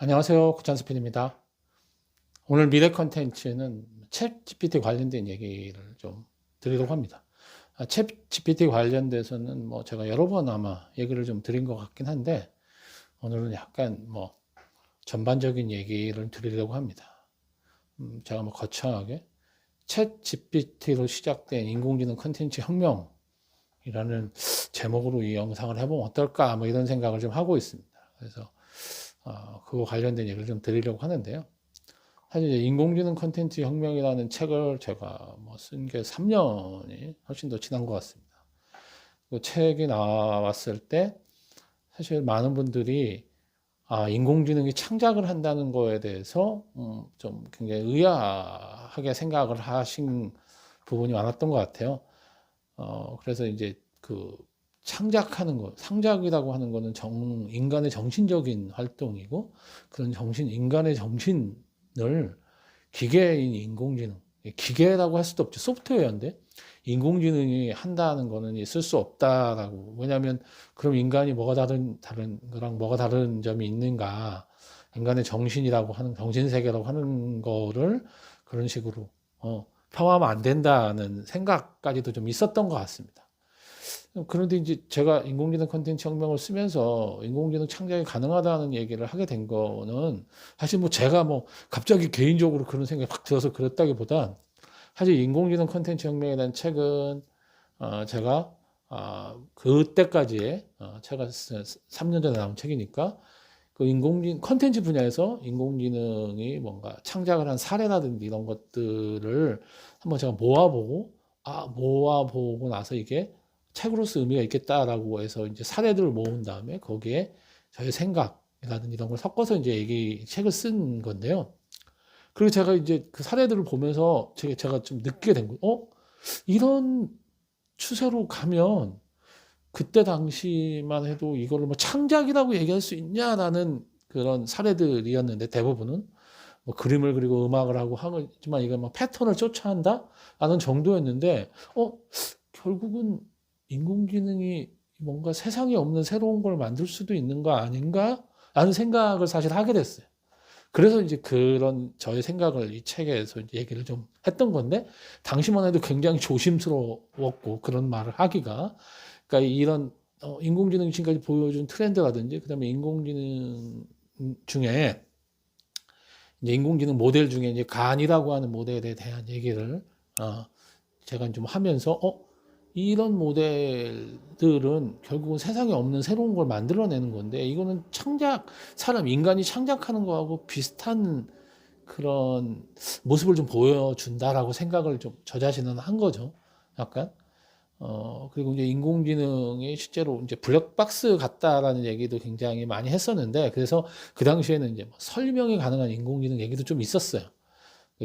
안녕하세요. 구찬스핀입니다. 오늘 미래 컨텐츠는 챗 GPT 관련된 얘기를 좀 드리려고 합니다. 챗 GPT 관련돼서는 제가 여러 번 아마 얘기를 좀 드린 것 같긴 한데, 오늘은 약간 전반적인 얘기를 드리려고 합니다. 제가 거창하게 챗 GPT로 시작된 인공지능 컨텐츠 혁명이라는 제목으로 이 영상을 해보면 어떨까 이런 생각을 좀 하고 있습니다. 그래서 그거 관련된 얘기를 좀 드리려고 하는데요. 사실 이제 인공지능 컨텐츠 혁명이라는 책을 제가 쓴 게 3년이 훨씬 더 지난 것 같습니다. 그 책이 나왔을 때 사실 많은 분들이 인공지능이 창작을 한다는 거에 대해서 좀 굉장히 의아하게 생각을 하신 부분이 많았던 것 같아요. 그래서 이제 그 창작하는 거, 창작이라고 하는 거는 인간의 정신적인 활동이고, 그런 인간의 정신을 기계인 인공지능, 기계라고 할 수도 없죠. 소프트웨어인데 인공지능이 한다는 거는 있을 수 없다라고. 왜냐하면 그럼 인간이 다른 거랑 뭐가 다른 점이 있는가? 인간의 정신이라고 하는 정신세계라고 하는 거를 그런 식으로 평하면 안 된다는 생각까지도 좀 있었던 것 같습니다. 그런데 이제 제가 인공지능 콘텐츠 혁명을 쓰면서 인공지능 창작이 가능하다는 얘기를 하게 된 거는 사실 제가 갑자기 개인적으로 그런 생각이 확 들어서 그랬다기보단 사실 인공지능 콘텐츠 혁명이라는 책은 제가 그때까지의 제가 3년 전에 나온 책이니까 그 콘텐츠 분야에서 인공지능이 뭔가 창작을 한 사례라든지 이런 것들을 한번 제가 모아보고 나서 이게 책으로서 의미가 있겠다라고 해서 이제 사례들을 모은 다음에 거기에 저의 생각이라든지 이런 걸 섞어서 이제 책을 쓴 건데요. 그리고 제가 이제 그 사례들을 보면서 제가 좀 느끼게 된 거예요. 이런 추세로 가면 그때 당시만 해도 이거를 창작이라고 얘기할 수 있냐라는 그런 사례들이었는데, 대부분은 그림을 그리고 음악을 하고 하지만 이거 패턴을 쫓아한다? 라는 정도였는데, 결국은 인공지능이 뭔가 세상에 없는 새로운 걸 만들 수도 있는 거 아닌가? 라는 생각을 사실 하게 됐어요. 그래서 이제 그런 저의 생각을 이 책에서 얘기를 좀 했던 건데, 당시만 해도 굉장히 조심스러웠고, 그런 말을 하기가. 그러니까 이런 인공지능이 지금까지 보여준 트렌드라든지, 그다음에 인공지능 중에 이제 인공지능 모델 중에 이제 간이라고 하는 모델에 대한 얘기를 제가 좀 하면서 이런 모델들은 결국은 세상에 없는 새로운 걸 만들어내는 건데, 이거는 인간이 창작하는 거하고 비슷한 그런 모습을 좀 보여준다라고 생각을 좀 저 자신은 한 거죠. 약간. 그리고 이제 인공지능이 실제로 이제 블랙박스 같다라는 얘기도 굉장히 많이 했었는데, 그래서 그 당시에는 이제 설명이 가능한 인공지능 얘기도 좀 있었어요.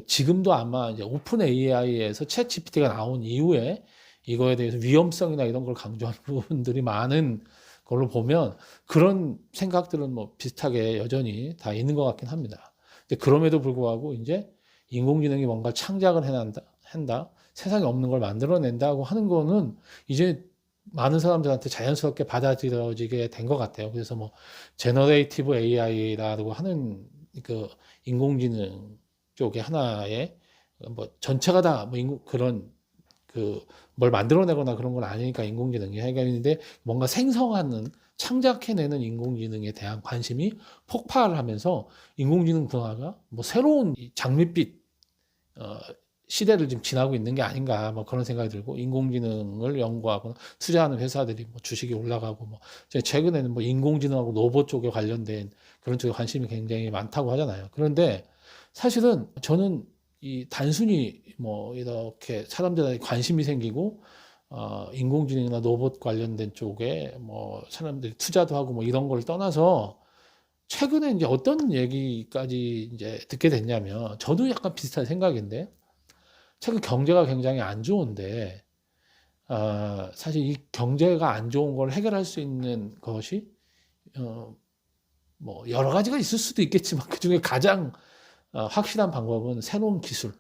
지금도 아마 이제 오픈 AI에서 챗 GPT가 나온 이후에 이거에 대해서 위험성이나 이런 걸 강조하는 부분들이 많은 걸로 보면 그런 생각들은 비슷하게 여전히 다 있는 것 같긴 합니다. 근데 그럼에도 불구하고 이제 인공지능이 뭔가 창작을 한다, 세상에 없는 걸 만들어낸다고 하는 거는 이제 많은 사람들한테 자연스럽게 받아들여지게 된 것 같아요. 그래서 제너레이티브 AI라고 하는 그 인공지능 쪽의 하나의 전체가 다 그런 뭘 만들어내거나 그런 건 아니니까 인공지능이 해결인데, 뭔가 생성하는 창작해내는 인공지능에 대한 관심이 폭발을 하면서 인공지능 분야가 새로운 장밋빛 시대를 지금 지나고 있는 게 아닌가 그런 생각이 들고, 인공지능을 연구하고 투자하는 회사들이 주식이 올라가고 최근에는 인공지능하고 로봇 쪽에 관련된 그런 쪽에 관심이 굉장히 많다고 하잖아요. 그런데 사실은 저는 이 단순히 이렇게 사람들한테 관심이 생기고 인공지능이나 로봇 관련된 쪽에 사람들이 투자도 하고 이런 걸 떠나서 최근에 이제 어떤 얘기까지 이제 듣게 됐냐면, 저도 약간 비슷한 생각인데, 최근 경제가 굉장히 안 좋은데, 사실 이 경제가 안 좋은 걸 해결할 수 있는 것이 여러 가지가 있을 수도 있겠지만 그 중에 가장 확실한 방법은 새로운 기술,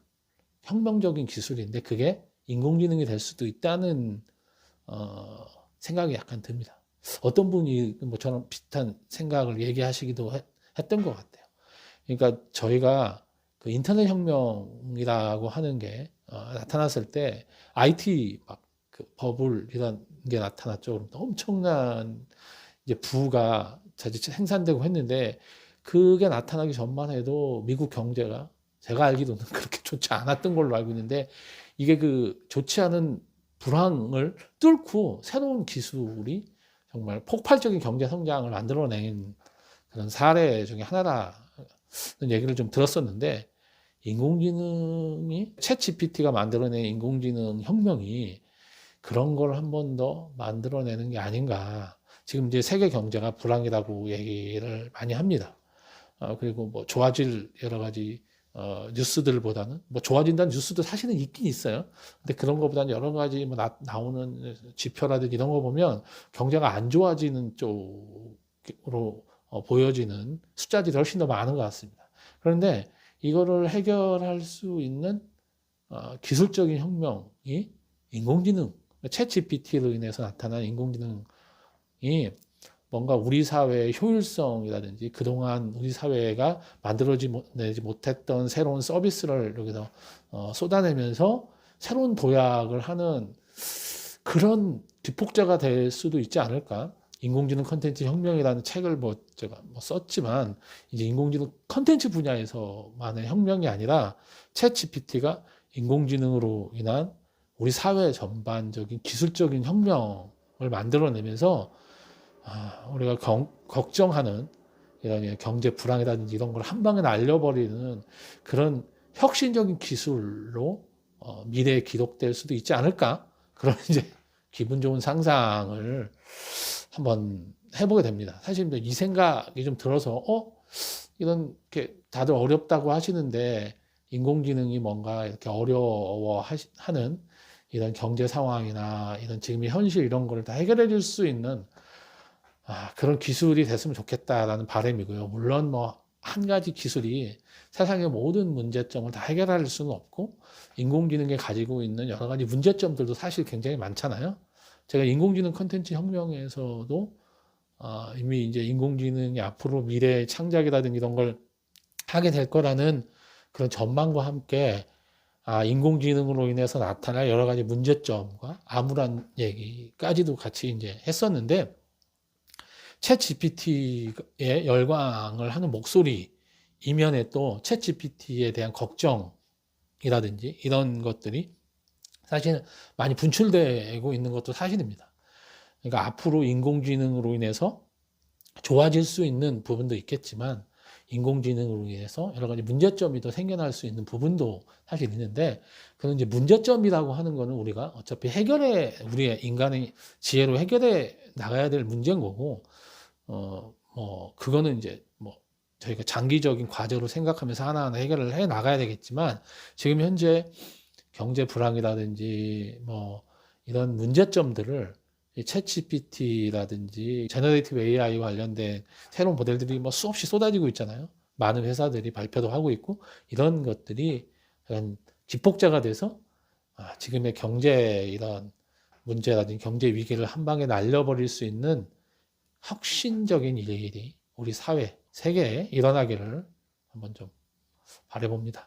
혁명적인 기술인데 그게 인공지능이 될 수도 있다는 생각이 약간 듭니다. 어떤 분이 저랑 비슷한 생각을 얘기하시기도 했던 것 같아요. 그러니까 저희가 그 인터넷 혁명이라고 하는 게 나타났을 때 IT 막 그 버블 이런 게 나타났죠. 그럼 엄청난 이제 부가 자칫 생산되고 했는데 그게 나타나기 전만 해도 미국 경제가 제가 알기로는 그렇게 좋지 않았던 걸로 알고 있는데 이게 그 좋지 않은 불황을 뚫고 새로운 기술이 정말 폭발적인 경제 성장을 만들어낸 그런 사례 중에 하나라는 얘기를 좀 들었었는데 인공지능이 챗 GPT가 만들어낸 인공지능 혁명이 그런 걸 한 번 더 만들어내는 게 아닌가. 지금 이제 세계 경제가 불황이라고 얘기를 많이 합니다. 그리고 뭐 좋아질 여러 가지 뉴스들보다는 뭐 좋아진다는 뉴스도 사실은 있긴 있어요. 근데 그런 것보다는 여러 가지 뭐 나오는 지표라든지 이런 거 보면 경제가 안 좋아지는 쪽으로 보여지는 숫자들이 훨씬 더 많은 것 같습니다. 그런데 이거를 해결할 수 있는 기술적인 혁명이 인공지능, 챗 GPT로 인해서 나타난 인공지능이 뭔가 우리 사회의 효율성이라든지 그동안 우리 사회가 만들어내지 못했던 새로운 서비스를 여기서 쏟아내면서 새로운 도약을 하는 그런 뒷복자가 될 수도 있지 않을까? 인공지능 컨텐츠 혁명이라는 책을 제가 썼지만 이제 인공지능 컨텐츠 분야에서만의 혁명이 아니라 챗 GPT가 인공지능으로 인한 우리 사회 전반적인 기술적인 혁명을 만들어내면서 우리가 걱정하는 이런 경제 불황이라든지 이런 걸 한 방에 날려버리는 그런 혁신적인 기술로 미래에 기록될 수도 있지 않을까? 그런 이제 기분 좋은 상상을 한번 해보게 됩니다. 사실 이 생각이 좀 들어서 이런 게 다들 어렵다고 하시는데 인공지능이 뭔가 이렇게 어려워하는 이런 경제 상황이나 이런 지금의 현실 이런 거를 다 해결해 줄 수 있는 그런 기술이 됐으면 좋겠다라는 바람이고요. 물론 뭐 한 가지 기술이 세상의 모든 문제점을 다 해결할 수는 없고 인공지능이 가지고 있는 여러 가지 문제점들도 사실 굉장히 많잖아요. 제가 인공지능 컨텐츠 혁명에서도 이미 이제 인공지능이 앞으로 미래의 창작이라든지 이런 걸 하게 될 거라는 그런 전망과 함께 인공지능으로 인해서 나타날 여러 가지 문제점과 암울한 얘기까지도 같이 이제 했었는데 챗 GPT에 열광을 하는 목소리 이면에 또 챗 GPT에 대한 걱정이라든지 이런 것들이 사실 많이 분출되고 있는 것도 사실입니다. 그러니까 앞으로 인공지능으로 인해서 좋아질 수 있는 부분도 있겠지만 인공지능으로 인해서 여러 가지 문제점이 더 생겨날 수 있는 부분도 사실 있는데 그런 이제 문제점이라고 하는 거는 우리가 어차피 우리의 인간의 지혜로 해결해 나가야 될 문제인 거고 그거는 이제 저희가 장기적인 과제로 생각하면서 하나하나 해결을 해 나가야 되겠지만 지금 현재 경제 불황이라든지 이런 문제점들을 챗 GPT라든지 제너레이티브 AI 관련된 새로운 모델들이 수없이 쏟아지고 있잖아요. 많은 회사들이 발표도 하고 있고 이런 것들이 약간 기폭제가 돼서 지금의 경제 이런 문제라든지 경제 위기를 한 방에 날려버릴 수 있는 혁신적인 일이 우리 사회, 세계에 일어나기를 한번 좀 바라봅니다.